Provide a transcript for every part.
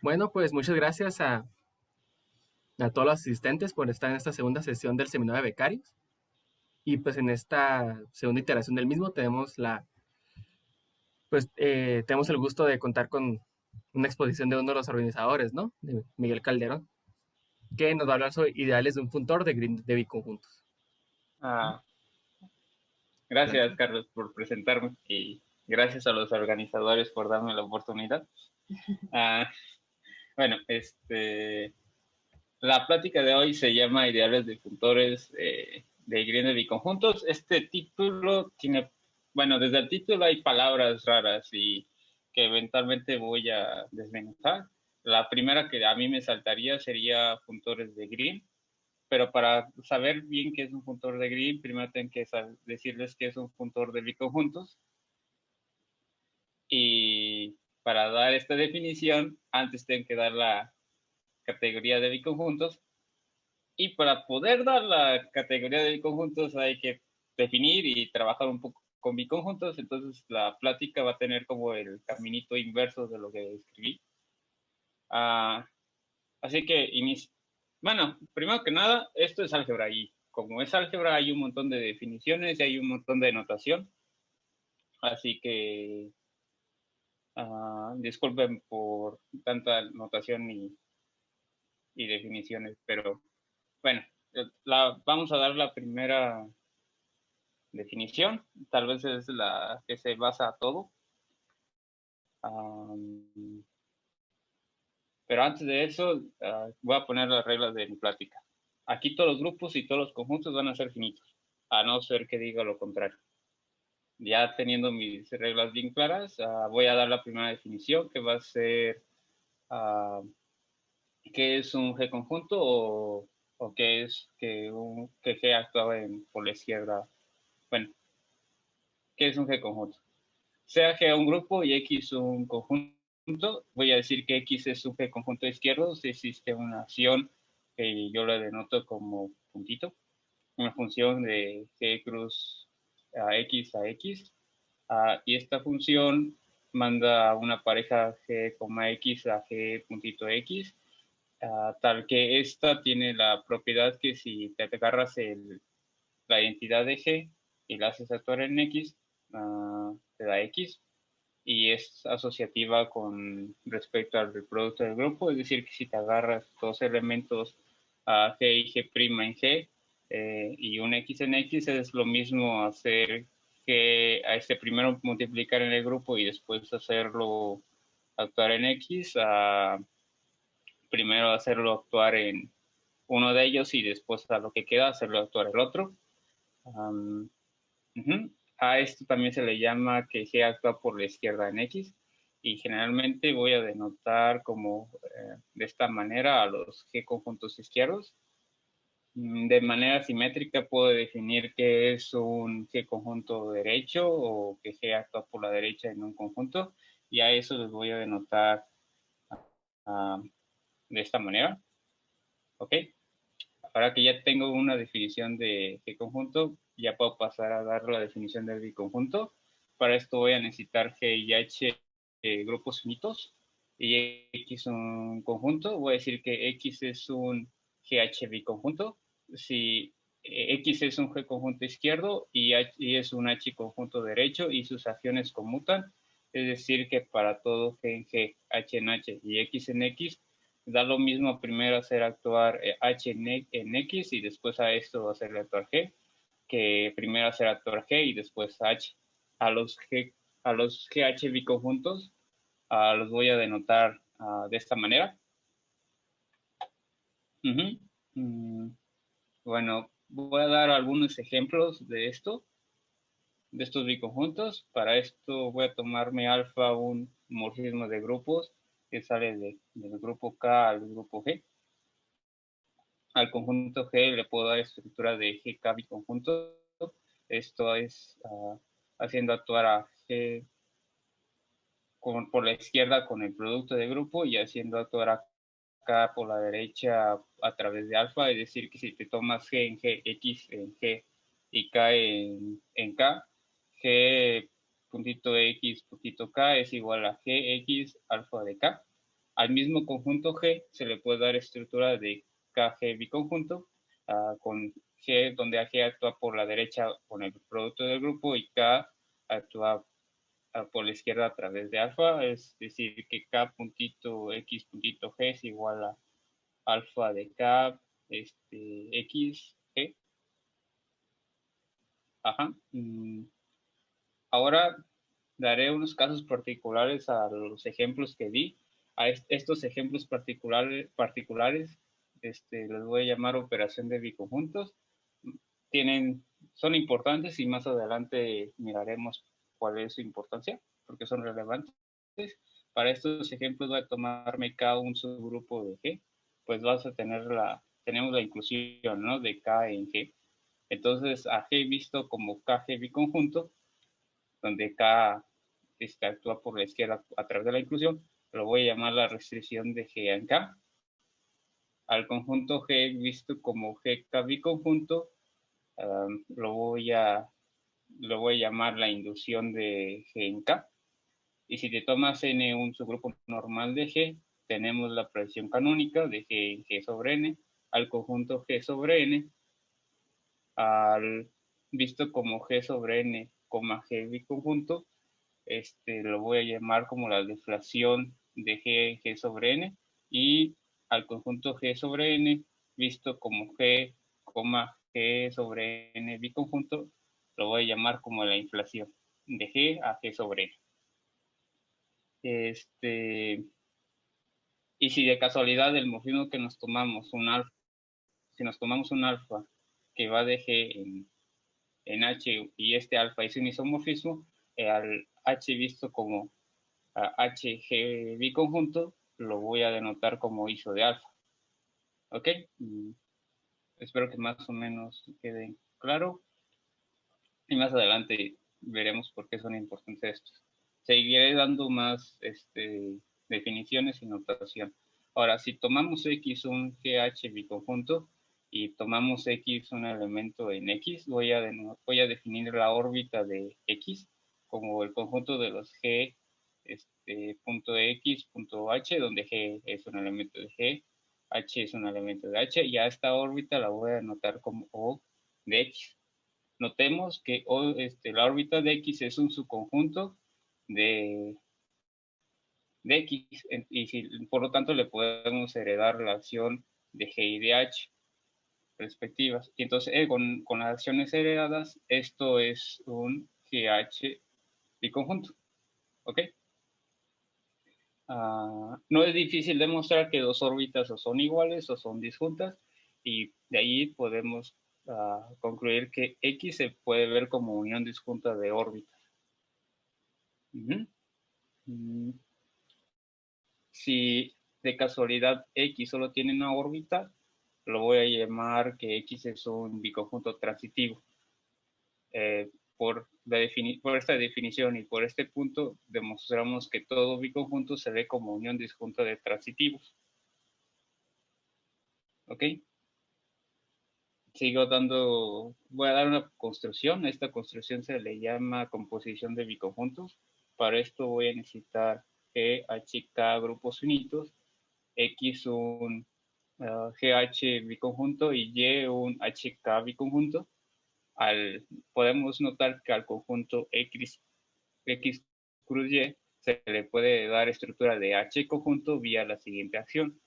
Bueno, pues muchas gracias a todos los asistentes por estar en esta segunda sesión del seminario de becarios. Y pues en esta segunda iteración del mismo tenemos el gusto de contar con una exposición de uno de los organizadores, ¿no? De Miguel Calderón, que nos va a hablar sobre ideales de un funtor de biconjuntos. Ah, Adelante. gracias, Carlos, por presentarme y gracias a los organizadores por darme la oportunidad. Ah, bueno, la plática de hoy se llama Ideales de Funtores de Green de Biconjuntos. Este título tiene, bueno, desde el título hay palabras raras y que eventualmente voy a desmenuzar. La primera que a mí me saltaría sería funtores de Green, pero para saber bien qué es un funtor de Green, primero tengo que decirles qué es un funtor de biconjuntos. Y para dar esta definición, antes tengo que dar la categoría de biconjuntos. Y para poder dar la categoría de biconjuntos hay que definir y trabajar un poco con biconjuntos. Entonces la plática va a tener como el caminito inverso de lo que escribí. Ah, así que bueno, primero que nada, esto es álgebra y como es álgebra hay un montón de definiciones y hay un montón de notación. Así que disculpen por tanta notación y definiciones, pero bueno, vamos a dar la primera definición, tal vez es la que se basa a todo. Um, pero antes de eso, voy a poner las reglas de mi plática. Aquí todos los grupos y todos los conjuntos van a ser finitos, a no ser que diga lo contrario. Ya teniendo mis reglas bien claras, voy a dar la primera definición, que va a ser uh, qué es un G conjunto o qué es que G actúa por la izquierda. Bueno, ¿qué es un G conjunto? Sea G un grupo y X un conjunto, voy a decir que X es un G conjunto izquierdo si existe una acción que yo la denoto como puntito, una función de G cruz a X, y esta función manda una pareja G, X a G puntito X, tal que esta tiene la propiedad que si te agarras la identidad de G y la haces actuar en X, te da X y es asociativa con respecto al producto del grupo, es decir, que si te agarras dos elementos G y G' en G y un X en X, es lo mismo hacer que a primero multiplicar en el grupo y después hacerlo actuar en X, primero hacerlo actuar en uno de ellos y después a lo que queda hacerlo actuar el otro. Um, uh-huh. A esto también se le llama que G actúa por la izquierda en X y generalmente voy a denotar como de esta manera a los G conjuntos izquierdos. De manera simétrica puedo definir que es un G conjunto derecho o que G actúa por la derecha en un conjunto y a eso les voy a denotar uh, de esta manera. ¿Ok? Ahora que ya tengo una definición de G conjunto, ya puedo pasar a dar la definición del biconjunto. Para esto voy a necesitar G y H grupos finitos y X un conjunto. Voy a decir que X es un GH biconjunto. Si X es un G conjunto izquierdo y es un H conjunto derecho y sus acciones conmutan, es decir, que para todo G en G, H en H y X en X, da lo mismo primero hacer actuar H en X y después a esto hacerle actuar G, que primero hacer actuar G y después H. A los G, a los GH biconjuntos los voy a denotar de esta manera. Uh-huh. Bueno, voy a dar algunos ejemplos de esto, de estos biconjuntos. Para esto voy a tomarme alfa un morfismo de grupos que sale del grupo K al grupo G. Al conjunto G le puedo dar estructura de GK biconjunto. Esto es haciendo actuar a G por la izquierda con el producto de grupo y haciendo actuar a K por la derecha a través de alfa. Es decir, que si te tomas G en G, X en G y K en K, G puntito X puntito K es igual a GX alfa de K. Al mismo conjunto G se le puede dar estructura de KG biconjunto, con G, donde G actúa por la derecha con el producto del grupo y K actúa por la izquierda a través de alfa, es decir, que K puntito X puntito G es igual a alfa de K X G. Ajá. Ahora daré unos casos particulares a los ejemplos que di. A estos ejemplos particulares les voy a llamar operación de biconjuntos. Son importantes y más adelante miraremos cuál es su importancia, porque son relevantes. Para estos ejemplos voy a tomarme K un subgrupo de G, pues tenemos la inclusión, ¿no?, de K en G. Entonces a G visto como KG biconjunto, donde K actúa por la izquierda a través de la inclusión, lo voy a llamar la restricción de G en K. Al conjunto G visto como GK biconjunto, lo voy a llamar la inducción de G en K. Y si te tomas N un subgrupo normal de G, tenemos la proyección canónica de G en G sobre N al conjunto G sobre N, visto como G sobre N, G biconjunto, lo voy a llamar como la deflación de G, G sobre N, y al conjunto G sobre N, visto como G, G sobre N biconjunto, lo voy a llamar como la inflación de G a G sobre N. Y si de casualidad el morfismo que nos tomamos, si nos tomamos un alfa que va de G en H y este alfa es un isomorfismo, al H visto como HG biconjunto, lo voy a denotar como iso de alfa. ¿Ok? Espero que más o menos quede claro. Y más adelante veremos por qué son importantes estos. Seguiré dando más definiciones y notación. Ahora, si tomamos X un GH biconjunto y tomamos X un elemento en X, voy a definir la órbita de X como el conjunto de los G punto X, punto H, donde G es un elemento de G, H es un elemento de H, y a esta órbita la voy a anotar como O de X. Notemos que la órbita de X es un subconjunto de X, y por lo tanto le podemos heredar la acción de G y de H respectivas. Y entonces con las acciones heredadas, esto es un GH biconjunto. ¿Ok? No es difícil demostrar que dos órbitas o son iguales o son disjuntas, y de ahí podemos concluir que X se puede ver como unión disjunta de órbitas. Si de casualidad X solo tiene una órbita, lo voy a llamar que X es un biconjunto transitivo. Por esta definición y por este punto demostramos que todo biconjunto se ve como unión disjunta de transitivos. ¿Ok? Voy a dar una construcción. Esta construcción se le llama composición de biconjuntos. Para esto voy a necesitar GHK grupos finitos, X un GH biconjunto y Y un HK biconjunto. Podemos notar que al conjunto X cruz Y se le puede dar estructura de H conjunto vía la siguiente acción.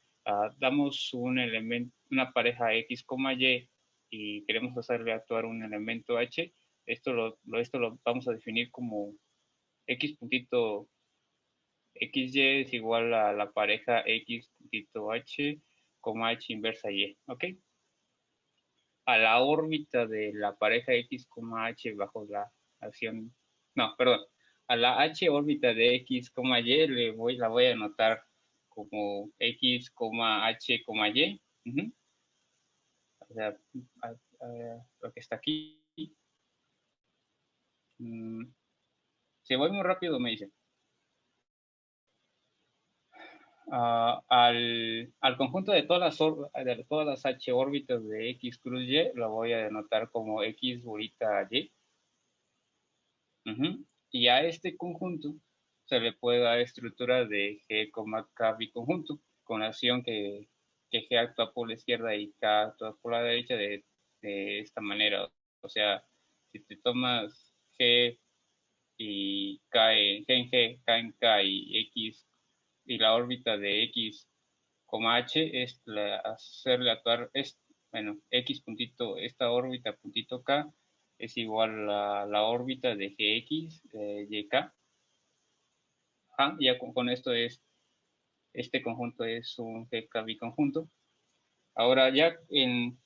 Damos una pareja X, Y y queremos hacerle actuar un elemento H. Esto lo vamos a definir como X puntito XY es igual a la pareja X puntito H, H inversa Y. ¿Ok? A la órbita de la pareja X, H bajo la acción, no, perdón, a la H órbita de X, Y la voy a anotar como X, H, Y. O sea, lo que está aquí. Si voy muy rápido, me dice. Al conjunto de todas las H órbitas de X cruz Y, lo voy a denotar como X bolita Y. Y a este conjunto se le puede dar estructura de G, K biconjunto, con acción que G actúa por la izquierda y K actúa por la derecha de esta manera. O sea, si te tomas G y K en G, K en K y X, y la órbita de X, H es hacerle actuar, bueno, X puntito, esta órbita puntito K es igual a la órbita de Gx, YK. Ya con esto este conjunto es un GK biconjunto. Ahora ya en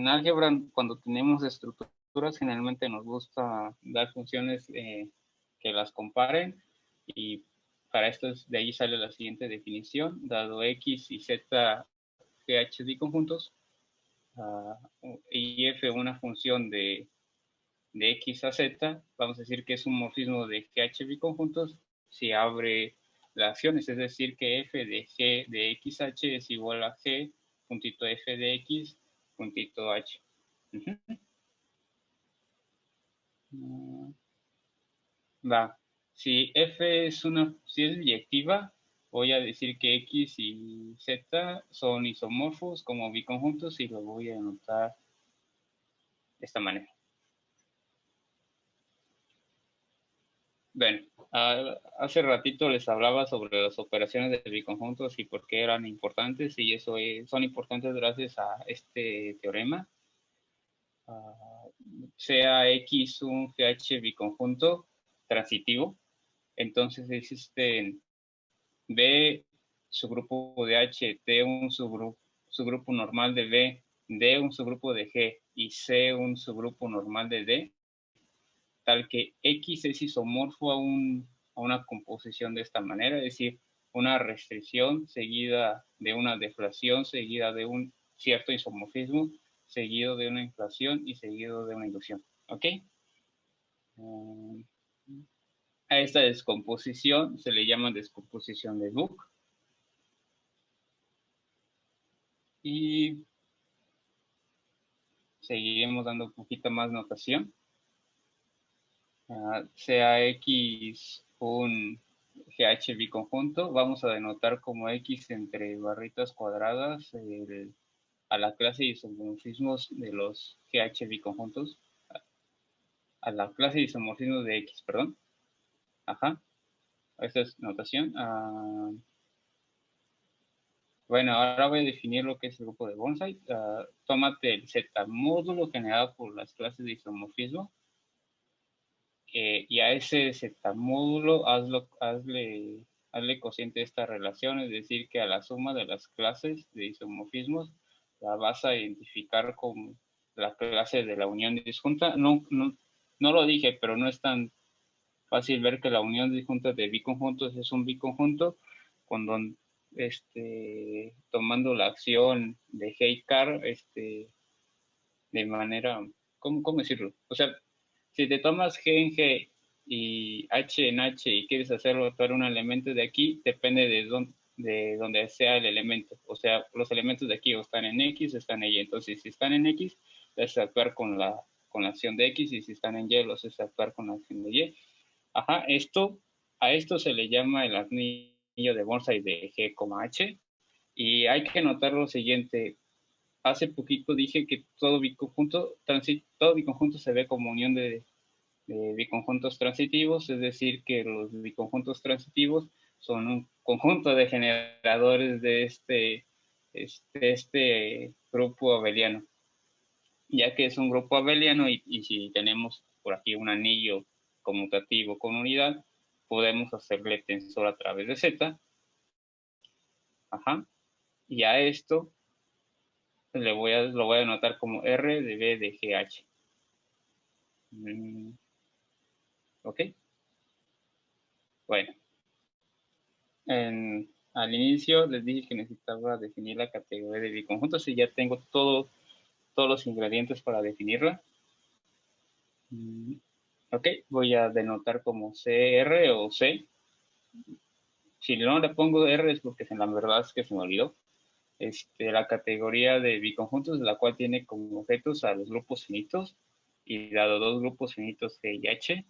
álgebra, cuando tenemos estructuras, generalmente nos gusta dar funciones que las comparen, y para esto de ahí sale la siguiente definición: dado X y Z GH biconjuntos, y F una función de X a Z, vamos a decir que es un morfismo de GH biconjuntos si abre las acciones, es decir, que F de G de XH es igual a G puntito F de X puntito H. Va. Si F si es biyectiva, voy a decir que X y Z son isomorfos como biconjuntos y lo voy a anotar de esta manera. Bueno, hace ratito les hablaba sobre las operaciones de biconjuntos y por qué eran importantes, y eso son importantes gracias a este teorema. Sea X un GH biconjunto transitivo, entonces existen B subgrupo de H, T un subgrupo normal de B, D un subgrupo de G y C un subgrupo normal de D, tal que X es isomorfo a una composición de esta manera, es decir, una restricción seguida de una deflación, seguida de un cierto isomorfismo, seguido de una inflación y seguido de una inducción. ¿Ok? A esta descomposición se le llama descomposición de Book. Y seguiremos dando un poquito más notación. Sea X un GH biconjunto, vamos a denotar como X entre barritas cuadradas a la clase de isomorfismos de los GH biconjuntos, a la clase de isomorfismos de X, perdón. Ajá, esta es notación. Bueno, ahora voy a definir lo que es el grupo de Bonsai. Tómate el Z módulo generado por las clases de isomorfismo, y a ese Z módulo hazle cociente esta relación, es decir, que a la suma de las clases de isomorfismos la vas a identificar como la clase de la unión disjunta. No lo dije, pero no es tan fácil ver que la unión disjunta de biconjuntos es un biconjunto cuando tomando la acción de Heikar de manera, ¿cómo decirlo? O sea, si te tomas G en G y H en H y quieres hacerlo para un elemento de aquí, depende de dónde sea el elemento. O sea, los elementos de aquí o están en X o están en Y. Entonces, si están en X, vas a actuar con la acción de X, y si están en Y, los vas a actuar con la acción de Y. Ajá, a esto se le llama el anillo de Bonsai de G, H. Y hay que notar lo siguiente: hace poquito dije que todo biconjunto se ve como unión de biconjuntos transitivos, es decir, que los biconjuntos transitivos son un conjunto de generadores de este grupo abeliano, ya que es un grupo abeliano, y si tenemos por aquí un anillo conmutativo con unidad, podemos hacerle tensor a través de Z. Ajá. Y a esto lo voy a anotar como R de B de GH. ¿Ok? Bueno, al inicio les dije que necesitaba definir la categoría de biconjuntos, y ya tengo todos los ingredientes para definirla. Ok, voy a denotar como CR o C. Si no le pongo R es porque la verdad es que se me olvidó. La categoría de biconjuntos, la cual tiene como objetos a los grupos finitos, y dado dos grupos finitos G y H,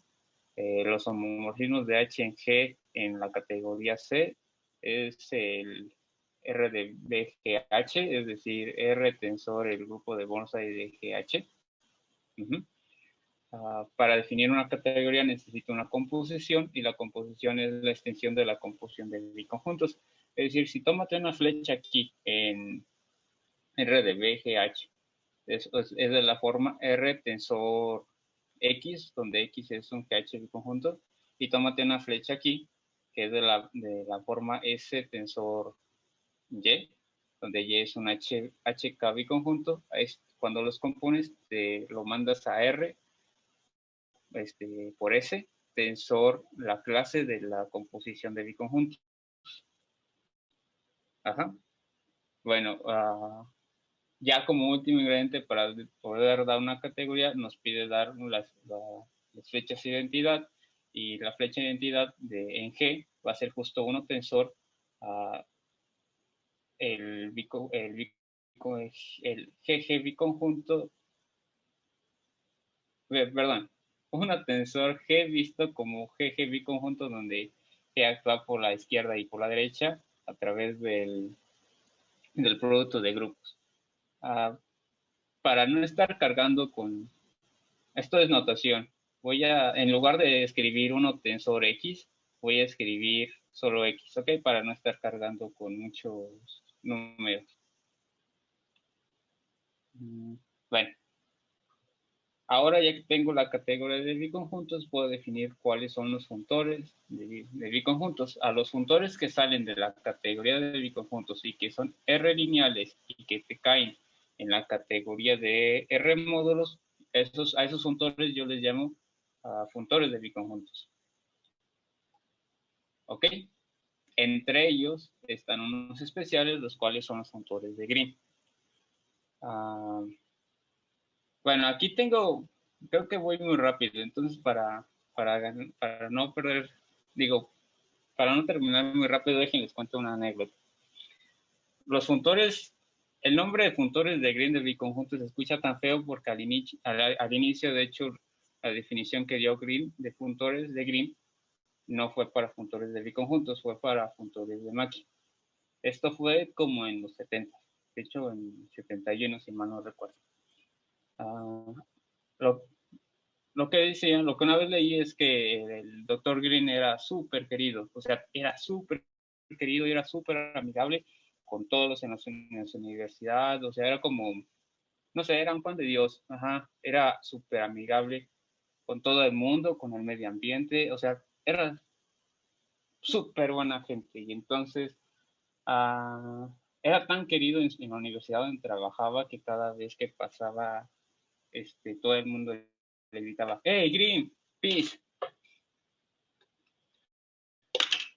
Los homomorfismos de H en G en la categoría C es el R de BGH, es decir, R tensor el grupo de Bonsai de GH. Para definir una categoría necesito una composición y la composición es la extensión de la composición de biconjuntos. Es decir, si tómate una flecha aquí en R de BGH, es de la forma R tensor X, donde X es un GH biconjunto, y tómate una flecha aquí, que es de la forma S tensor Y, donde Y es un HK biconjunto. Cuando los compones, te lo mandas a R por S, tensor la clase de la composición de biconjuntos. Ajá. Bueno, ya como último ingrediente para poder dar una categoría, nos pide dar las flechas de identidad, y la flecha de identidad en G va a ser justo uno tensor el GG biconjunto, perdón, un tensor G visto como GG biconjunto, donde G actúa por la izquierda y por la derecha a través del producto de grupos. Para no estar cargando con... Esto es notación. En lugar de escribir uno tensor X, voy a escribir solo X, ¿ok? Para no estar cargando con muchos números. Bueno, ahora ya que tengo la categoría de biconjuntos, puedo definir cuáles son los funtores de biconjuntos. A los funtores que salen de la categoría de biconjuntos y que son R lineales y que te caen en la categoría de R módulos, a esos funtores yo les llamo funtores de biconjuntos. ¿Ok? Entre ellos están unos especiales, los cuales son los funtores de Green. Bueno, aquí creo que voy muy rápido, entonces para no perder, para no terminar muy rápido, déjenles cuento una anécdota. Los funtores, el nombre de funtores de Green de biconjuntos se escucha tan feo porque al inicio, de hecho, la definición que dio Green de funtores de Green no fue para funtores de biconjuntos, fue para funtores de Mackey. Esto fue como en los 70, de hecho en 71, si mal no recuerdo. Lo que decían, lo que una vez leí es que el doctor Green era súper querido, o sea, era súper querido y era súper amigable con todos en la universidad, o sea, era como, no sé, era un pan de Dios, ajá, era súper amigable con todo el mundo, con el medio ambiente, o sea, era súper buena gente. Y entonces era tan querido en la universidad donde trabajaba que cada vez que pasaba, todo el mundo le gritaba, ¡Hey, Green! ¡Peace!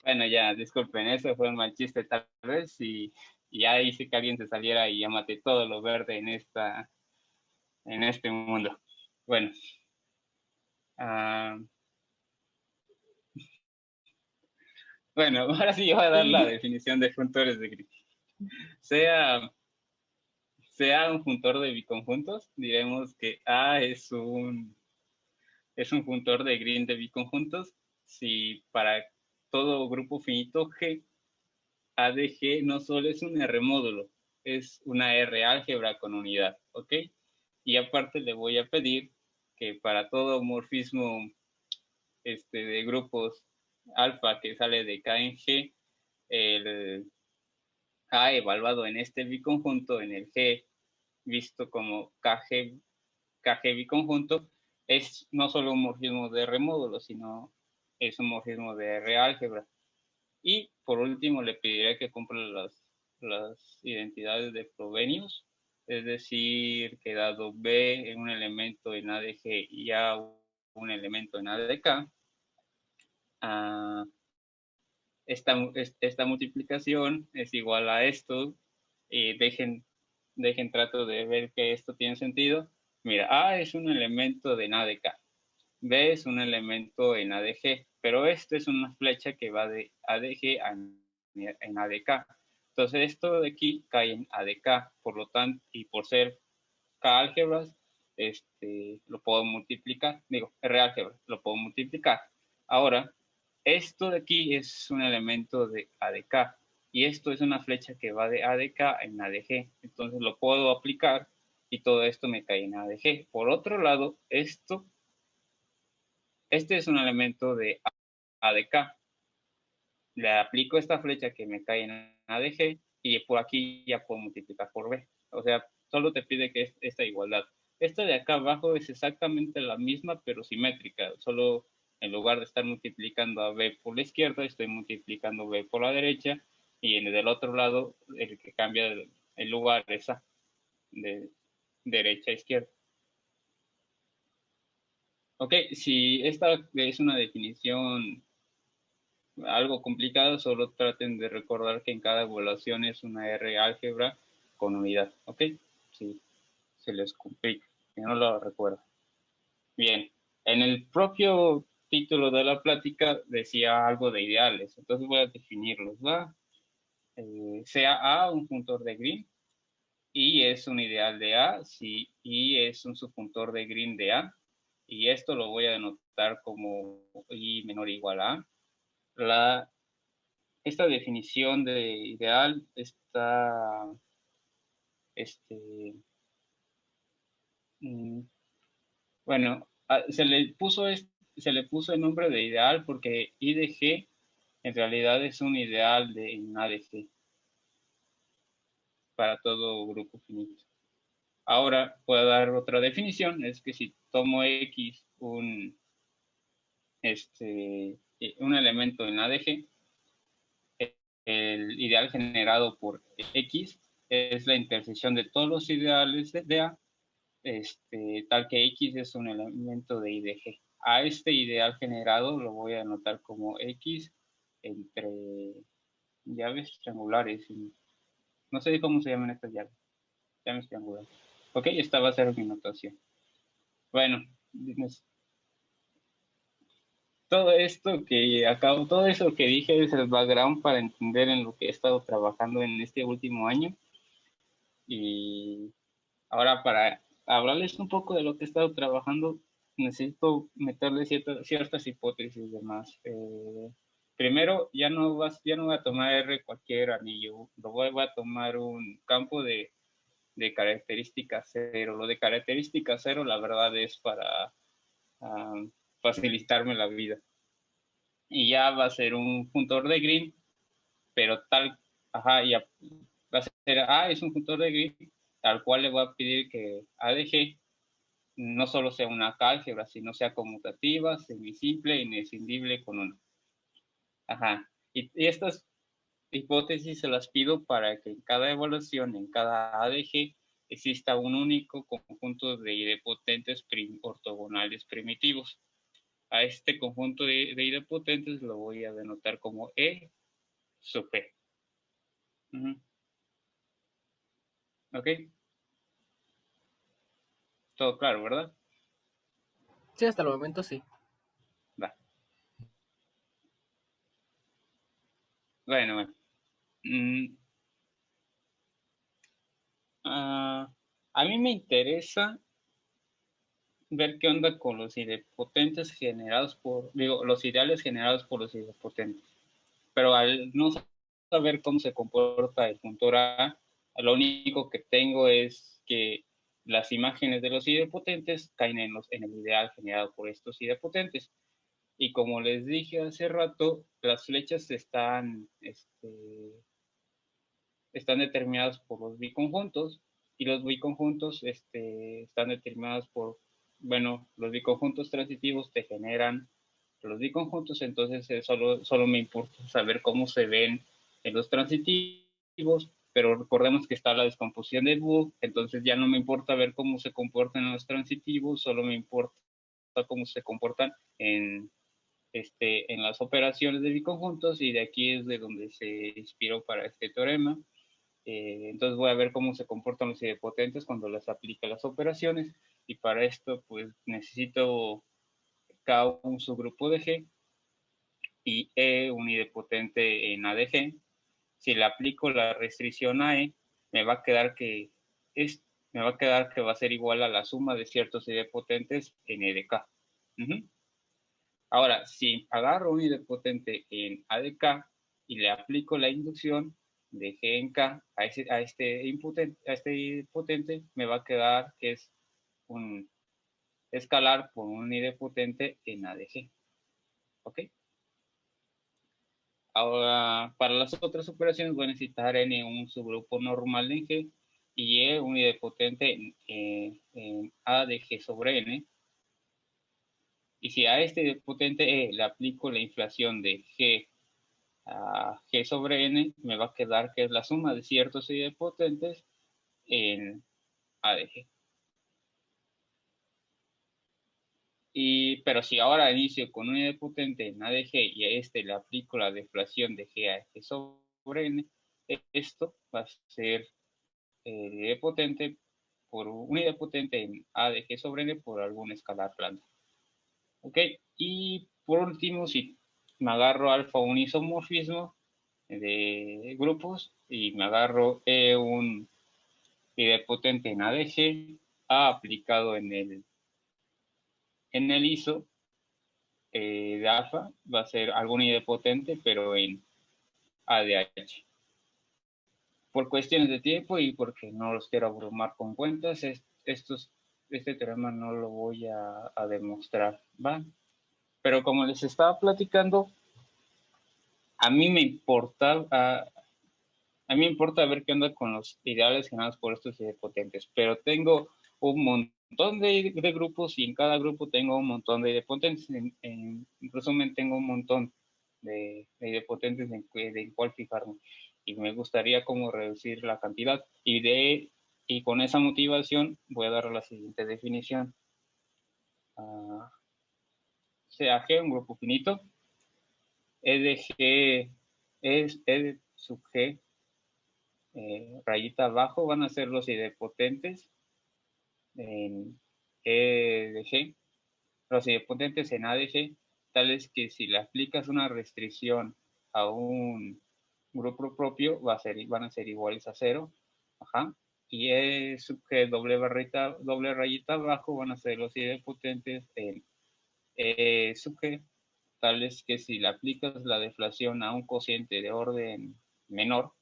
Bueno, ya, disculpen, eso fue un mal chiste tal vez, y ya hice que alguien se saliera y ya maté todo lo verde en este mundo. Bueno, bueno, ahora sí voy a dar la definición de funtores de Green. Sea un funtor de biconjuntos, diremos que A es un funtor de Green de biconjuntos si para todo grupo finito G, A de G no solo es un R módulo, es una R álgebra con unidad, ¿ok? Y aparte le voy a pedir que para todo morfismo de grupos alfa que sale de K en G, el A evaluado en este biconjunto, en el G visto como KG biconjunto, es no solo un morfismo de R módulo, sino es un morfismo de R álgebra. Y por último le pediré que cumpla las identidades de Frobenius, es decir, que dado B en un elemento en A de G y A un elemento en A de K, esta multiplicación es igual a esto, y dejen trato de ver que esto tiene sentido. Mira, A es un elemento de en A de K, B es un elemento en A de G, pero esto es una flecha que va de A de G en A de K. Entonces esto de aquí cae en A de K, por lo tanto, y por ser K álgebras, lo puedo multiplicar, R álgebra, lo puedo multiplicar. Ahora, esto de aquí es un elemento de A de K y esto es una flecha que va de A de K en A de G. Entonces lo puedo aplicar y todo esto me cae en A de G. Por otro lado, este es un elemento de A de K. Le aplico esta flecha que me cae en A de G y por aquí ya puedo multiplicar por B. O sea, solo te pide que es esta igualdad. Esta de acá abajo es exactamente la misma, pero simétrica. Solo en lugar de estar multiplicando a B por la izquierda, estoy multiplicando B por la derecha. Y en el otro lado, el que cambia el lugar es A, de derecha a izquierda. Ok, si esta es una definición algo complicado, solo traten de recordar que en cada evaluación es una R álgebra con unidad, ¿ok? Si se les complica, si no lo recuerdo. Bien, en el propio título de la plática decía algo de ideales, entonces voy a definirlos, ¿va? Sea A un funtor de Green, Y es un ideal de A, si Y es un subfuntor de Green de A, y esto lo voy a denotar como Y menor o igual a A. Esta definición de ideal está, este, bueno, se le puso el nombre de ideal porque I de G en realidad es un ideal en A de G para todo grupo finito. Ahora puedo dar otra definición, es que si tomo X un elemento en A de G, el ideal generado por X es la intersección de todos los ideales de A, tal que X es un elemento de I de G. A este ideal generado lo voy a anotar como X entre llaves triangulares. No sé cómo se llaman estas llaves triangulares. Ok, esta va a ser mi notación. Bueno, todo esto que acabo, todo eso que dije es el background para entender en lo que he estado trabajando en este último año. Y ahora para hablarles un poco de lo que he estado trabajando, necesito meterle ciertas hipótesis de más. Primero, ya no voy a tomar R cualquier anillo, voy a tomar un campo de característica cero. Lo de característica cero, la verdad, es para facilitarme la vida. Y ya va a ser un funtor de Green, pero ya va a ser es un funtor de Green, al cual le voy a pedir que A de G no solo sea una álgebra, sino sea conmutativa, semisimple, inescindible con 1. Ajá. Y estas hipótesis se las pido para que en cada evaluación, en cada ADG, exista un único conjunto de idempotentes ortogonales primitivos. A este conjunto de idempotentes lo voy a denotar como E sub P. ¿Ok? Todo claro, ¿verdad? Sí, hasta el momento sí. Va. Bueno. A mí me interesa ver qué onda con los idempotentes generados los ideales generados por los idempotentes. Pero al no saber cómo se comporta el puntor A, lo único que tengo es que las imágenes de los idempotentes caen en el ideal generado por estos idempotentes. Y como les dije hace rato, las flechas están determinadas por los biconjuntos y los biconjuntos están determinados los biconjuntos transitivos te generan los biconjuntos, entonces solo me importa saber cómo se ven en los transitivos, pero recordemos que está la descomposición del bug, entonces ya no me importa ver cómo se comportan en los transitivos, solo me importa cómo se comportan en las operaciones de biconjuntos, y de aquí es de donde se inspiró para este teorema. Entonces voy a ver cómo se comportan los idempotentes cuando las aplica las operaciones, y para esto pues necesito K un subgrupo de G y E un idempotente en A de G. Si le aplico la restricción a E, me va a quedar que va a ser igual a la suma de ciertos idempotentes en E de K. Ahora, si agarro un idempotente en A de K y le aplico la inducción de G en K a este idempotente, me va a quedar que es un escalar por un idempotente en A de G. ¿Ok? Ahora, para las otras operaciones voy a necesitar N un subgrupo normal en G y E un idempotente en A de G sobre N. Y si a este idempotente E le aplico la inflación de G a G sobre N, me va a quedar que es la suma de ciertos idempotentes en A de G. Pero si ahora inicio con un idempotente en A de G y a este le aplico la deflación de G a G sobre N, esto va a ser idempotente por un idempotente en A de G sobre N por algún escalar plano. ¿Ok? Y por último, si me agarro alfa un isomorfismo de grupos y me agarro un idempotente en A de G aplicado en el ISO de alfa, va a ser algún idempotente, pero en ADH. Por cuestiones de tiempo y porque no los quiero abrumar con cuentas, este teorema no lo voy a demostrar, ¿va? Pero como les estaba platicando, a mí me importa, a mí me importa ver qué onda con los ideales generados por estos idempotentes, pero tengo un montón de grupos y en cada grupo tengo un montón de idempotentes. En resumen, tengo un montón de idempotentes en cuál fijarme. Y me gustaría como reducir la cantidad. Y con esa motivación voy a dar la siguiente definición. Sea G un grupo finito. E de G es E de sub G rayita abajo van a ser los idempotentes en E de G, los idempotentes en A de G, tales que si le aplicas una restricción a un grupo propio van a ser iguales a 0. Ajá. Y E sub G doble rayita abajo van a ser los idempotentes en E sub G, tales que si le aplicas la deflación a un cociente de orden menor,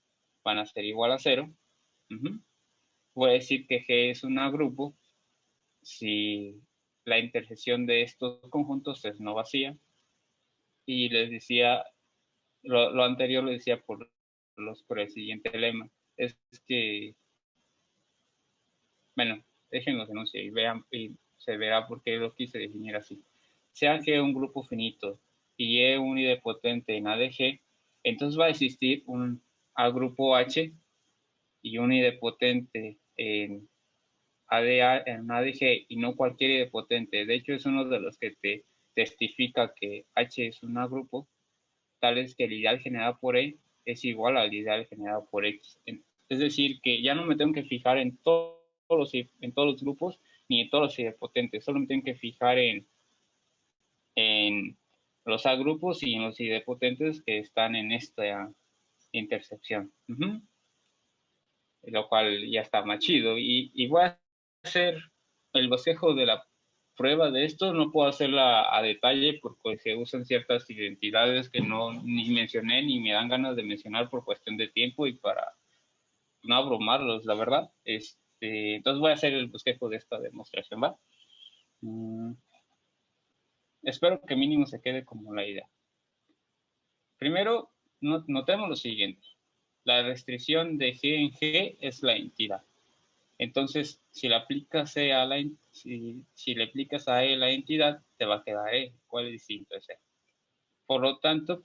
van a ser igual a 0. Voy a decir que G es un agrupo si la intersección de estos conjuntos es no vacía. Y les decía, lo anterior lo decía por el siguiente lema. Es que, bueno, déjenlo denunciar y vean, y se verá por qué lo quise definir así. Sea G un grupo finito y E un idempotente en A de G, entonces va a existir un A grupo H y un idempotente en en ADG y no cualquier idempotente. De hecho, es uno de los que te testifica que H es un grupo, tal es que el ideal generado por E es igual al ideal generado por X. Es decir, que ya no me tengo que fijar en todos los grupos ni en todos los idempotentes, solo me tengo que fijar en los A grupos y en los idempotentes que están en esta intersección. Lo cual ya está más chido. Y voy a hacer el bosquejo de la prueba de esto, no puedo hacerla a detalle porque se usan ciertas identidades que no ni mencioné ni me dan ganas de mencionar por cuestión de tiempo y para no abrumarlos, la verdad. Entonces voy a hacer el bosquejo de esta demostración, ¿va? Espero que mínimo se quede como la idea. Primero, notemos lo siguiente. La restricción de G en G es la entidad. Entonces, si le aplicas si le aplicas a E la entidad, te va a quedar E. ¿Cuál es distinto es E? Por lo tanto,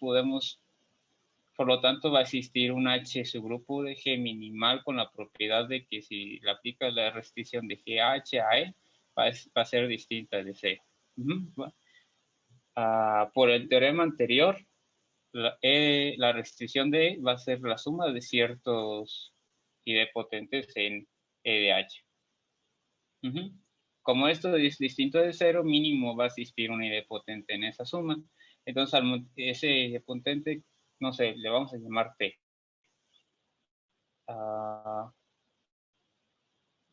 va a existir un H subgrupo de G minimal con la propiedad de que si le aplicas la restricción de GH a E, va a ser distinta de C. Por el teorema anterior, la restricción de E va a ser la suma de ciertos idempotentes en E de H. Como esto es distinto de 0, mínimo va a existir un idempotente en esa suma. Entonces, ese idempotente, no sé, le vamos a llamar T.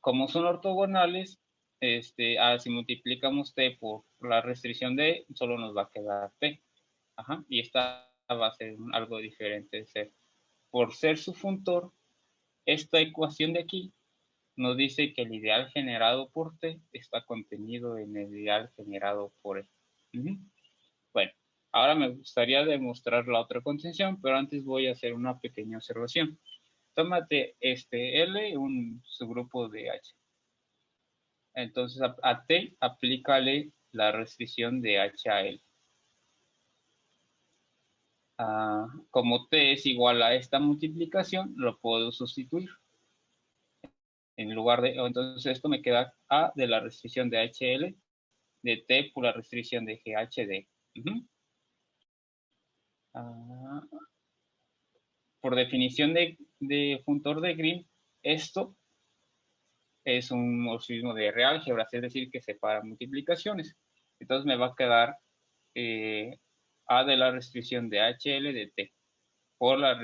Como son ortogonales, si multiplicamos t por la restricción de, solo nos va a quedar t. Ajá, y esta va a ser algo diferente de ser. Por ser su funtor, esta ecuación de aquí nos dice que el ideal generado por t está contenido en el ideal generado por e. Bueno, ahora me gustaría demostrar la otra contención, pero antes voy a hacer una pequeña observación. Tómate L, un subgrupo de H. Entonces a T aplícale la restricción de H a L. Como T es igual a esta multiplicación, lo puedo sustituir. En lugar de, entonces esto me queda A de la restricción de HL de T por la restricción de GHD. Por definición de funtor de Green, esto es un morfismo de reálgebra, es decir, que separa multiplicaciones. Entonces me va a quedar A de la restricción de HL de T por la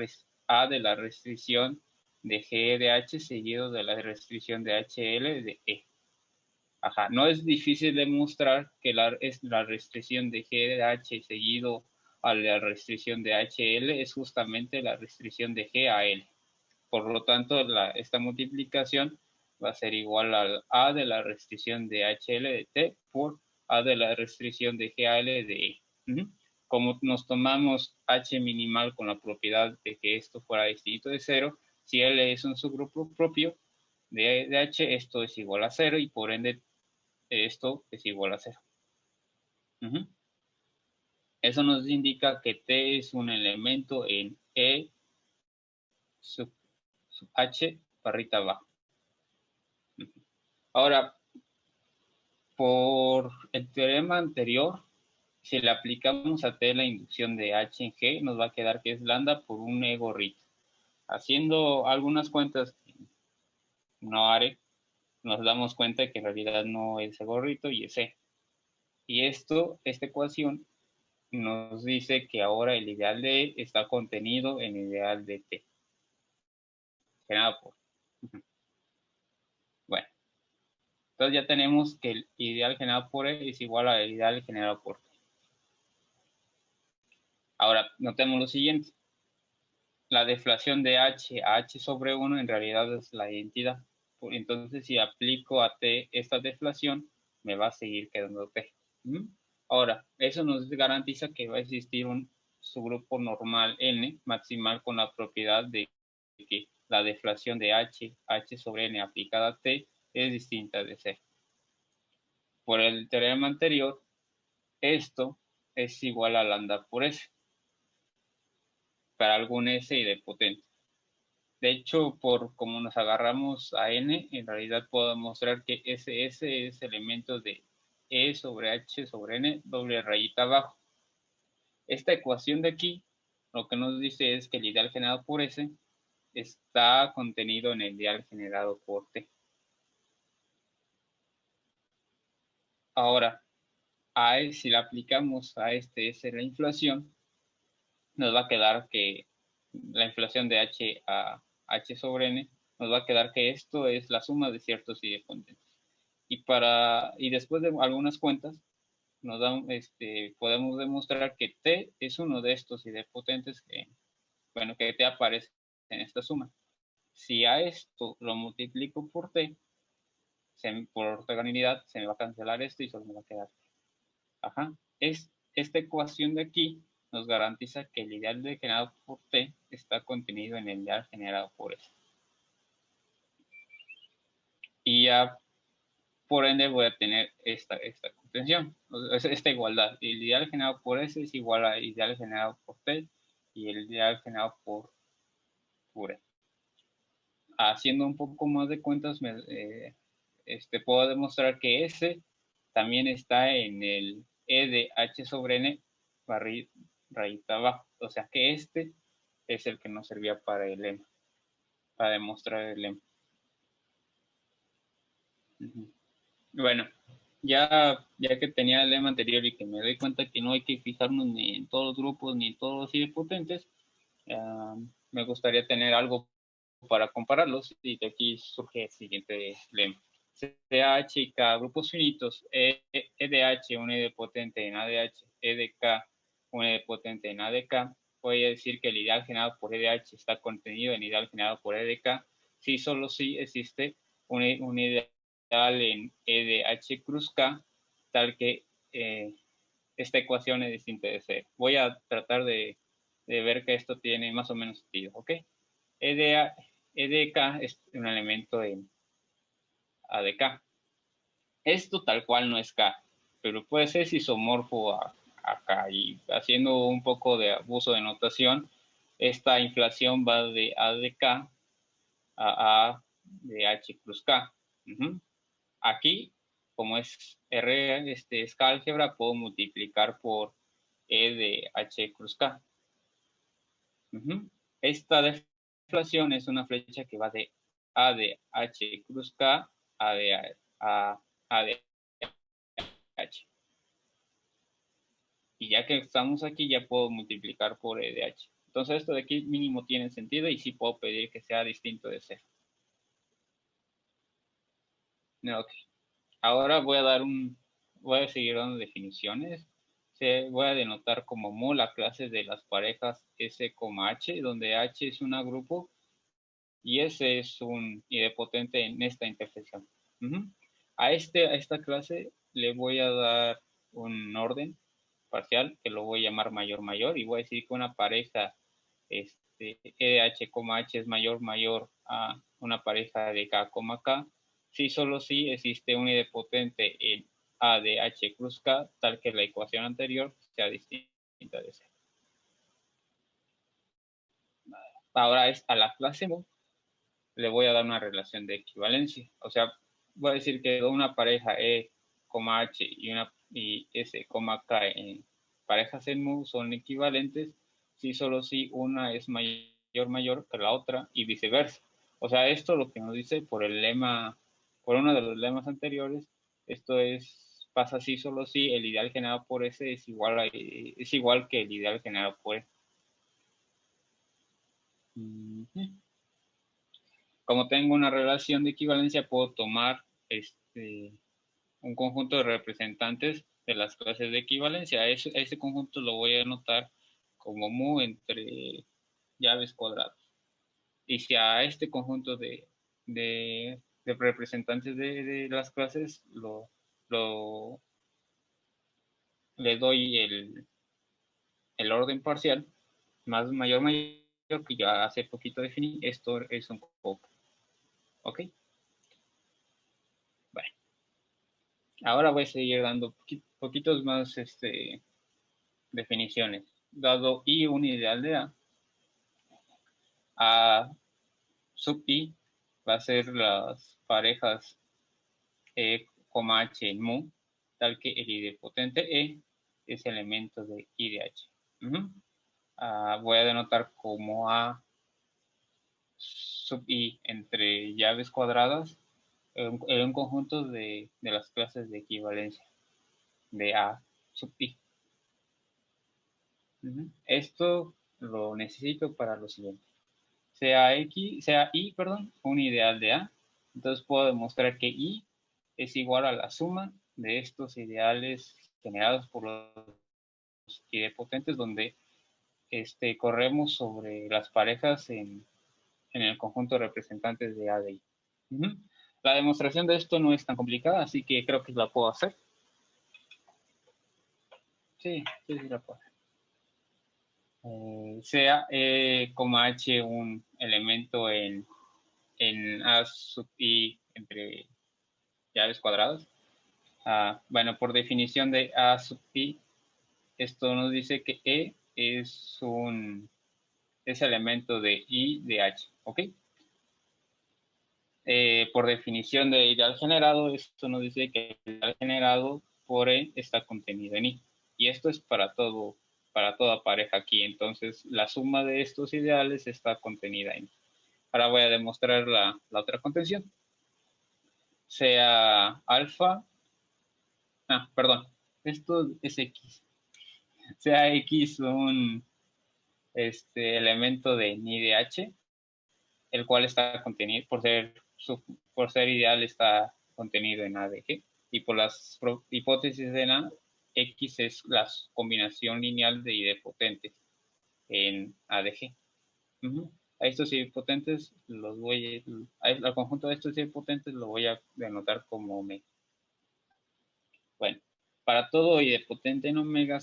A de la restricción de G de H seguido de la restricción de HL de E. Ajá, no es difícil demostrar que la restricción de G de H seguido a la restricción de HL es justamente la restricción de G a L. Por lo tanto, esta multiplicación va a ser igual al A de la restricción de HL de T por A de la restricción de GAL de E. Como nos tomamos H minimal con la propiedad de que esto fuera distinto de 0, si L es un subgrupo propio de H, esto es igual a 0 y por ende esto es igual a 0. Eso nos indica que T es un elemento en E sub H barrita abajo. Ahora, por el teorema anterior, si le aplicamos a T la inducción de H en G, nos va a quedar que es lambda por un E gorrito. Haciendo algunas cuentas que no haré, nos damos cuenta de que en realidad no es E gorrito y es E. Y esta ecuación nos dice que ahora el ideal de E está contenido en el ideal de T. Generado por. Bueno, entonces ya tenemos que el ideal generado por E es igual al ideal generado por T. Ahora, notemos lo siguiente. La deflación de H a H sobre 1 en realidad es la identidad. Entonces, si aplico a T esta deflación, me va a seguir quedando T. Ahora, eso nos garantiza que va a existir un subgrupo normal N maximal con la propiedad de que la deflación de H sobre N aplicada a T es distinta de C. Por el teorema anterior, esto es igual a lambda por S para algún S idempotente. De hecho, por como nos agarramos a N, en realidad puedo demostrar que SS es elemento de E sobre H sobre N doble rayita abajo. Esta ecuación de aquí, lo que nos dice es que el ideal generado por S está contenido en el ideal generado por T. Ahora, si le aplicamos a este S la inflación, nos va a quedar que la inflación de H a H sobre N, nos va a quedar que esto es la suma de ciertos idempotentes. Y después de algunas cuentas, podemos demostrar que T es uno de estos idempotentes que T aparece en esta suma. Si a esto lo multiplico por T, por ortogonalidad, se me va a cancelar esto y solo me va a quedar T. Esta ecuación de aquí nos garantiza que el ideal generado por T está contenido en el ideal generado por S. Y ya por ende voy a tener esta contención, esta igualdad. El ideal generado por S es igual al ideal generado por T y el ideal generado por E. Haciendo un poco más de cuentas, puedo demostrar que S también está en el E de H sobre N rayita abajo. O sea que este es el que nos servía para el lema, para demostrar el lema. Bueno, ya que tenía el lema anterior y que me doy cuenta que no hay que fijarnos ni en todos los grupos ni en todos los idempotentes, me gustaría tener algo para compararlos y de aquí surge el siguiente lema. CH y K, grupos finitos, E de H, un idempotente en A de H, E de K, un idempotente en A de K, voy a decir que el ideal generado por E de H está contenido en ideal generado por E de K, si solo si existe un ideal en E de H cruz K, tal que esta ecuación es distinta de cero. Voy a tratar de ver que esto tiene más o menos sentido, ¿ok? E de K es un elemento en A de K. Esto tal cual no es K, pero puede ser isomorfo a K. Y haciendo un poco de abuso de notación, esta inflación va de A de K a de H cruz K. Aquí, como es R, es K álgebra, puedo multiplicar por E de H cruz K. Esta deflación es una flecha que va de A de H cruz K a de H. Y ya que estamos aquí, ya puedo multiplicar por E de H. Entonces esto de aquí mínimo tiene sentido y sí puedo pedir que sea distinto de cero. Ok. Ahora voy a seguir dando definiciones. Voy a denotar como mu la clase de las parejas S, H, donde H es un grupo y S es un idempotente en esta intersección. A esta clase le voy a dar un orden parcial que lo voy a llamar mayor mayor y voy a decir que una pareja E de H, H es mayor mayor a una pareja de K, K, si solo si existe un idempotente en A de H cruz K, tal que la ecuación anterior sea distinta de cero. Ahora a la clase mu le voy a dar una relación de equivalencia. O sea, voy a decir que una pareja E, H y S, K en parejas en mu son equivalentes si solo si una es mayor que la otra y viceversa. O sea, esto lo que nos dice por uno de los lemas anteriores, esto pasa si solo si el ideal generado por S es igual que el ideal generado por E. Como tengo una relación de equivalencia, puedo tomar un conjunto de representantes de las clases de equivalencia. Ese conjunto lo voy a anotar como mu entre llaves cuadradas. Y si a este conjunto de representantes de las clases le doy el orden parcial, mayor, que ya hace poquito definí, esto es un poco. ¿Ok? Bueno, ahora voy a seguir dando poquitos más definiciones. Dado I un ideal de A sub I va a ser las parejas E, H en mu, tal que el idempotente E es elemento de I de H. Voy a denotar como A sub I entre llaves cuadradas en un conjunto de las clases de equivalencia de A sub I. Esto lo necesito para lo siguiente. Sea I, un ideal de A, entonces puedo demostrar que I es igual a la suma de estos ideales generados por los idempotentes donde corremos sobre las parejas en el conjunto de representantes de A de I. La demostración de esto no es tan complicada, así que creo que la puedo hacer. Sí, la puedo hacer. Sea H un elemento en A sub I entre llaves cuadradas. Bueno, por definición de A sub I, esto nos dice que E es elemento de I de H, ¿ok? Por definición de ideal generado, esto nos dice que el ideal generado por E está contenido en I. Y esto es para toda pareja aquí. Entonces, la suma de estos ideales está contenida en I. Ahora voy a demostrar la otra contención. Sea alfa, perdón, esto es X. Sea X un elemento de ni de H, el cual está contenido, por ser ideal, está contenido en ADG. Y por las hipótesis de la X es la combinación lineal de idempotentes en ADG. A estos idempotentes los voy al conjunto de estos idempotentes lo voy a denotar como omega. Bueno, para todo idempotente en omega,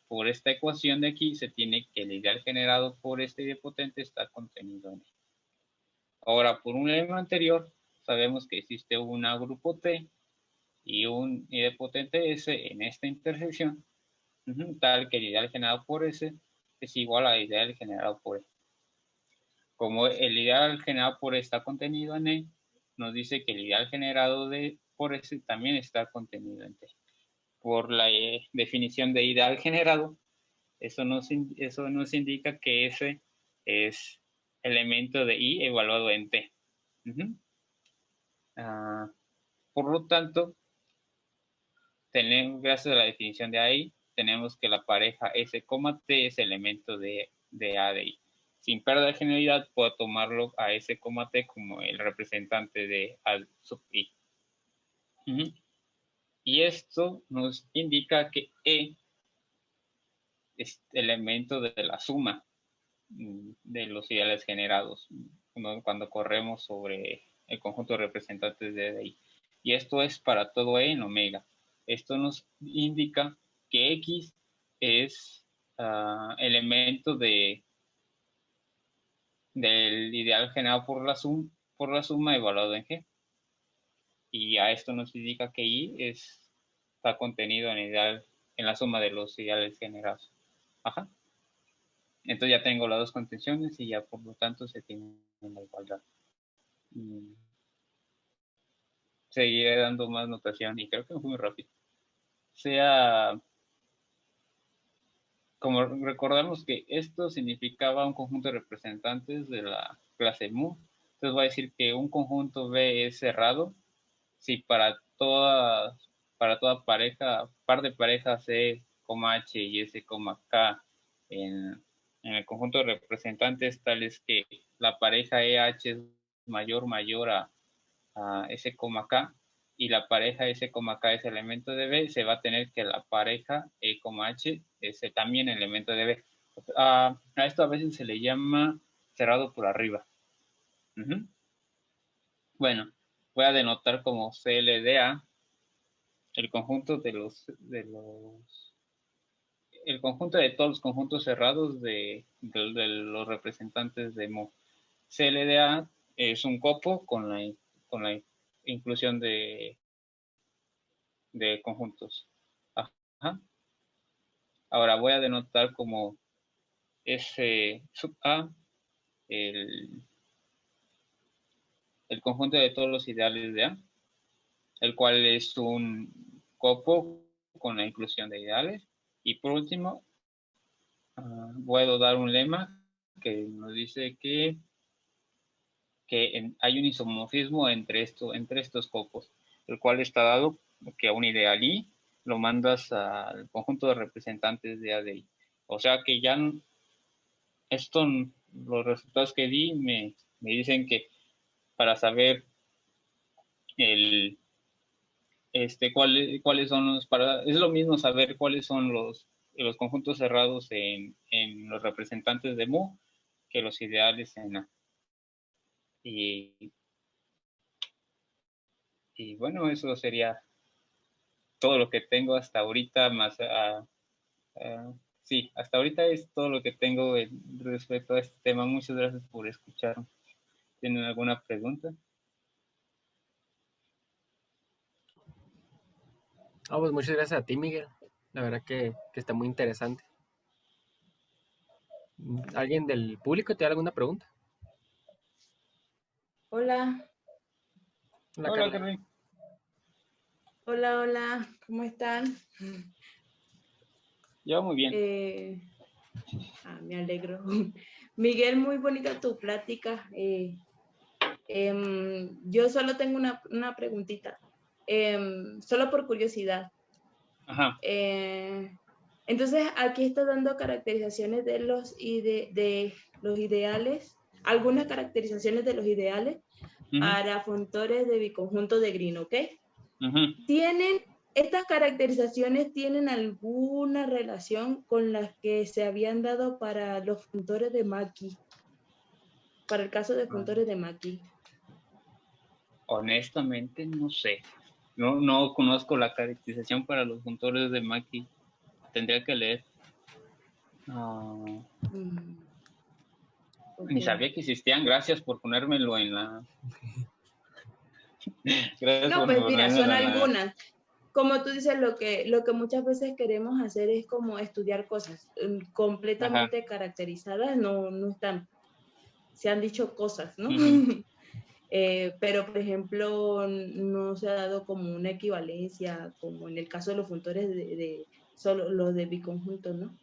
por esta ecuación de aquí, se tiene que el ideal generado por este idempotente está contenido en él. Ahora, por un lema anterior, sabemos que existe un grupo T y un idempotente S en esta intersección, tal que el ideal generado por S es igual al ideal generado por E. Como el ideal generado por E está contenido en E, nos dice que el ideal generado por S también está contenido en T. Por la definición de ideal generado, eso nos indica que S es elemento de I evaluado en T. Por lo tanto, gracias a la definición de AI, tenemos que la pareja S, T es elemento de A de I. Sin pérdida de generalidad, puedo tomarlo a S, T como el representante de A sub I. Y esto nos indica que E es elemento de la suma de los ideales generados cuando corremos sobre el conjunto de representantes de I. Y esto es para todo E en omega. Esto nos indica que X es elemento del ideal generado por la suma evaluado en G. Y a esto nos indica que I está contenido en la suma de los ideales generados. Ajá. Entonces ya tengo las dos contenciones y ya por lo tanto se tiene la igualdad. Seguiré dando más notación y creo que fue muy rápido. Como recordamos que esto significaba un conjunto de representantes de la clase mu, entonces voy a decir que un conjunto B es cerrado si para toda par de parejas C, H y S, K en el conjunto de representantes tales que la pareja EH es mayor a S, K y la pareja S, K es elemento de B, se va a tener que la pareja E, H es también elemento de B. A esto a veces se le llama cerrado por arriba. Bueno, voy a denotar como CLDA el conjunto el conjunto de todos los conjuntos cerrados de los representantes de MO. CLDA es un copo con la inclusión de conjuntos. Ajá. Ahora voy a denotar como S sub A el conjunto de todos los ideales de A, el cual es un copo con la inclusión de ideales. Y por último, puedo dar un lema que nos dice que hay un isomorfismo entre estos copos, el cual está dado que a un ideal I lo mandas al conjunto de representantes de A de I. O sea que ya los resultados que di me dicen que para saber cuáles son es lo mismo saber cuáles son los conjuntos cerrados en los representantes de mu que los ideales en A. Y bueno, eso sería todo lo que tengo hasta ahorita, más sí, hasta ahorita es todo lo que tengo respecto a este tema. Muchas gracias por escuchar. ¿Tienen alguna pregunta? Pues muchas gracias a ti, Miguel. La verdad que está muy interesante. ¿Alguien del público te da alguna pregunta? Hola. Hola, Carly. Hola, hola. ¿Cómo están? Yo muy bien. Me alegro. Miguel, muy bonita tu plática. Yo solo tengo una preguntita, solo por curiosidad. Ajá. Entonces, aquí está dando caracterizaciones de los ideales, algunas caracterizaciones de los ideales para funtores de biconjunto de Green, ¿ok? ¿Estas caracterizaciones tienen alguna relación con las que se habían dado para los funtores de Maki? Para el caso de funtores de Maki. Honestamente, no sé. No conozco la caracterización para los funtores de Maki. Tendría que leer. Ni sabía que existían. Gracias por ponérmelo en la... Gracias No, por pues mira, son ponérmelo en la... algunas. Como tú dices, lo que muchas veces queremos hacer es como estudiar cosas completamente caracterizadas, no están, se han dicho cosas, ¿no? Pero, por ejemplo, no se ha dado como una equivalencia, como en el caso de los funtores de solo los de biconjunto, ¿no?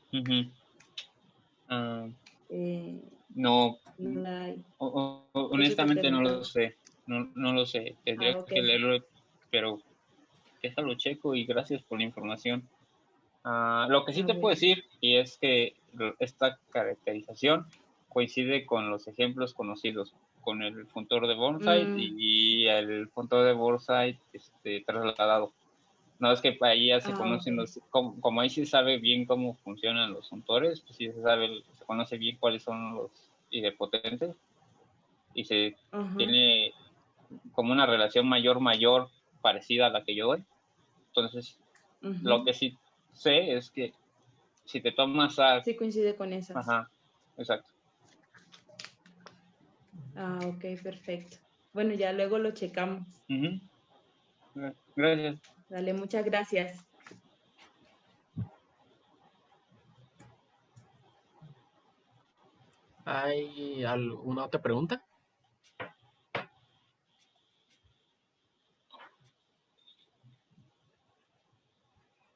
No, no la hay. honestamente no lo sé. No lo sé. Tendría que leerlo, pero déjalo checo y gracias por la información. Lo que sí te puedo decir y es que esta caracterización coincide con los ejemplos conocidos, con el funtor de Burnside y el funtor de Burnside trasladado. No es que ahí ya se conocen como ahí se sabe bien cómo funcionan los funtores, pues sí se conoce bien cuáles son los idempotentes y se tiene como una relación mayor parecida a la que yo doy. Entonces, lo que sí sé es que si te tomas sí coincide con esas. Ajá, exacto. Ok, perfecto. Bueno, ya luego lo checamos. Gracias. Dale, muchas gracias. ¿Hay alguna otra pregunta?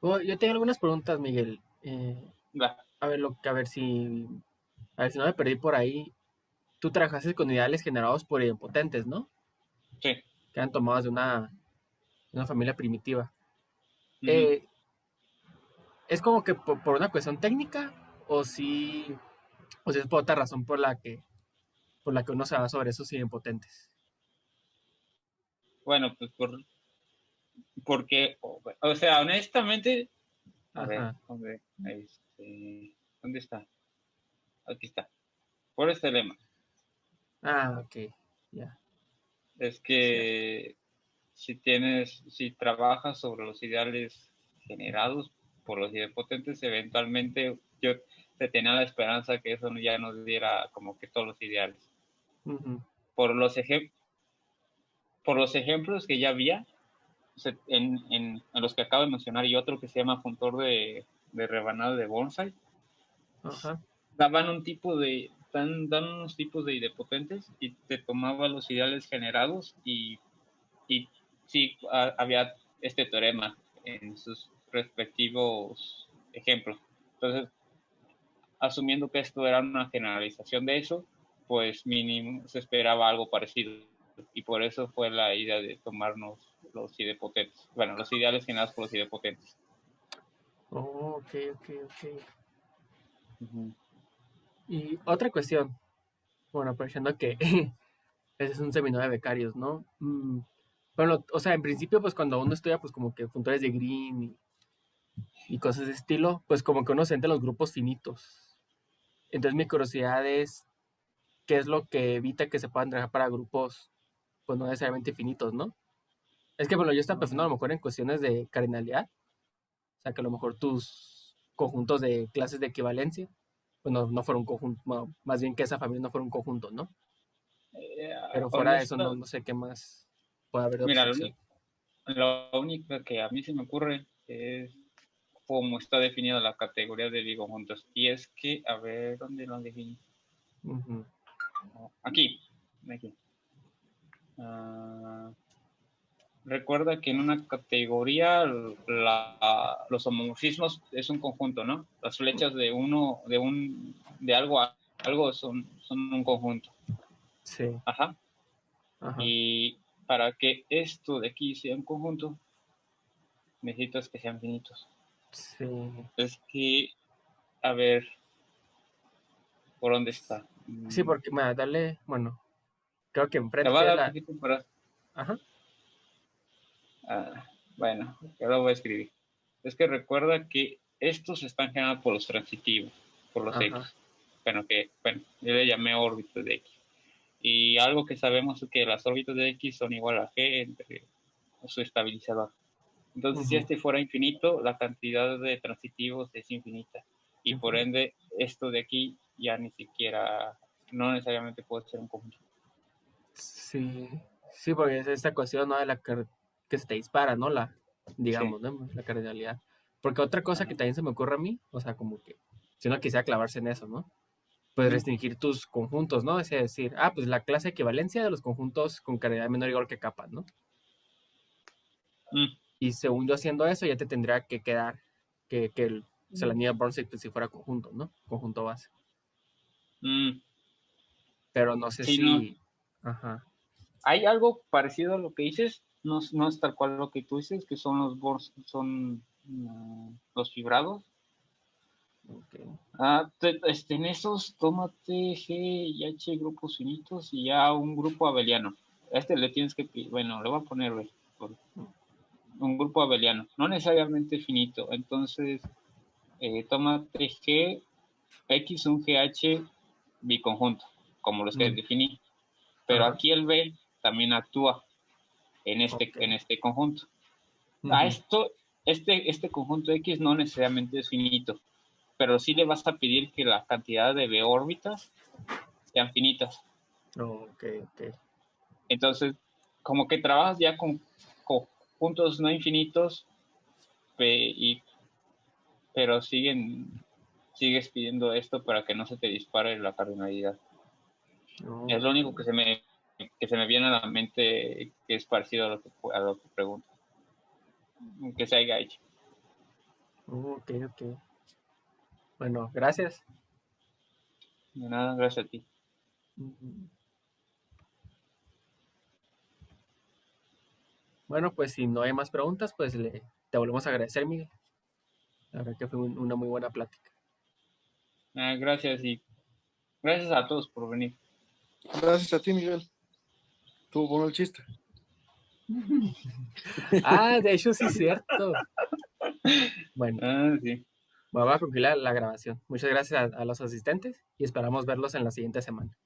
Yo tengo algunas preguntas, Miguel. A ver si no me perdí por ahí. Tú trabajaste con ideales generados por idempotentes, ¿no? Sí. Que eran tomados de una familia primitiva. ¿Es como que por una cuestión técnica o si es por otra razón por la que uno se va sobre esos idempotentes? Bueno, pues porque, o sea, honestamente, a ver, ¿dónde está? Aquí está. Por este lema. Ok, ya. Es que si trabajas sobre los ideales generados por los idempotentes, eventualmente yo te tenía la esperanza que eso ya nos diera como que todos los ideales. Por los ejemplos que ya había, en los que acabo de mencionar y otro que se llama funtor de rebanada de Burnside, daban unos tipos de idempotentes y te tomaba los ideales generados y sí había este teorema en sus respectivos ejemplos. Entonces, asumiendo que esto era una generalización de eso, pues mínimo se esperaba algo parecido. Y por eso fue la idea de tomarnos los idempotentes. Bueno, los ideales generados por los idempotentes. Ok. Y otra cuestión. Bueno, aprovechando que ese es un seminario de becarios, ¿no? Bueno, o sea, en principio, pues cuando uno estudia, pues como que funtores de Green y cosas de estilo, pues como que uno se entra en los grupos finitos. Entonces mi curiosidad es, ¿qué es lo que evita que se puedan trabajar para grupos, pues no necesariamente finitos, ¿no? Es que, bueno, yo estaba pensando a lo mejor en cuestiones de cardinalidad, o sea, que a lo mejor tus conjuntos de clases de equivalencia, pues no fueron un conjunto, bueno, más bien que esa familia no fuera un conjunto, ¿no? Pero fuera de eso, no sé qué más puede haber de obstrucción. Lo único que a mí se me ocurre es cómo está definida la categoría de biconjuntos. Y es que, a ver, ¿dónde lo definí? Aquí. Recuerda que en una categoría los homomorfismos es un conjunto, ¿no? Las flechas de algo son un conjunto. Sí. Ajá. Y para que esto de aquí sea un conjunto, necesitas que sean finitos. Sí. Es que, a ver, ¿por dónde está? Sí, porque, dale, bueno, creo que enfrente te va a tienes dar la... poquito para... Ajá. Bueno, ya lo voy a escribir. Es que recuerda que estos están generados por los transitivos, por los X. Ajá. Bueno, yo le llamé órbitas de X. Y algo que sabemos es que las órbitas de X son igual a G entre su estabilizador. Entonces, si este fuera infinito, la cantidad de transitivos es infinita. Y por ende, esto de aquí ya ni siquiera, no necesariamente puede ser un conjunto. Sí, sí, porque es esta cuestión, ¿no? De la que se te dispara, ¿no? Digamos, Sí. ¿no? La cardinalidad. Porque otra cosa que también se me ocurre a mí, o sea, como que, si uno quisiera clavarse en eso, ¿no? Pues restringir tus conjuntos, ¿no? Es decir, pues la clase de equivalencia de los conjuntos con cardinalidad menor o igual que capas, ¿no? Y según yo haciendo eso, ya te tendría que quedar que la anillo de Born si fuera conjunto, ¿no? Conjunto base. Pero no sé Sí, si... no. Ajá. Hay algo parecido a lo que dices, no es tal cual lo que tú dices, que son los Borns, son los fibrados. Okay. En esos, tómate G y H grupos finitos y ya un grupo abeliano. A este le tienes que, bueno, le voy a poner un grupo abeliano, no necesariamente finito. Entonces, tómate G, X, un GH biconjunto, como los que definí. Pero Ajá. aquí el B también actúa en este conjunto. A esto, este conjunto X no necesariamente es finito, pero sí le vas a pedir que la cantidad de B órbitas sean finitas. Ok. Entonces, como que trabajas ya con conjuntos no infinitos, pero sigues pidiendo esto para que no se te dispare la cardinalidad. Es lo único que se me viene a la mente que es parecido a lo que preguntas. Que se haya hecho. Ok. Bueno, gracias. De nada, gracias a ti. Bueno, pues si no hay más preguntas, pues te volvemos a agradecer, Miguel. La verdad que fue una muy buena plática. Gracias y gracias a todos por venir. Gracias a ti, Miguel. Estuvo bueno el chiste. De hecho sí es cierto. Bueno, Sí. vamos a concluir la grabación. Muchas gracias a los asistentes y esperamos verlos en la siguiente semana.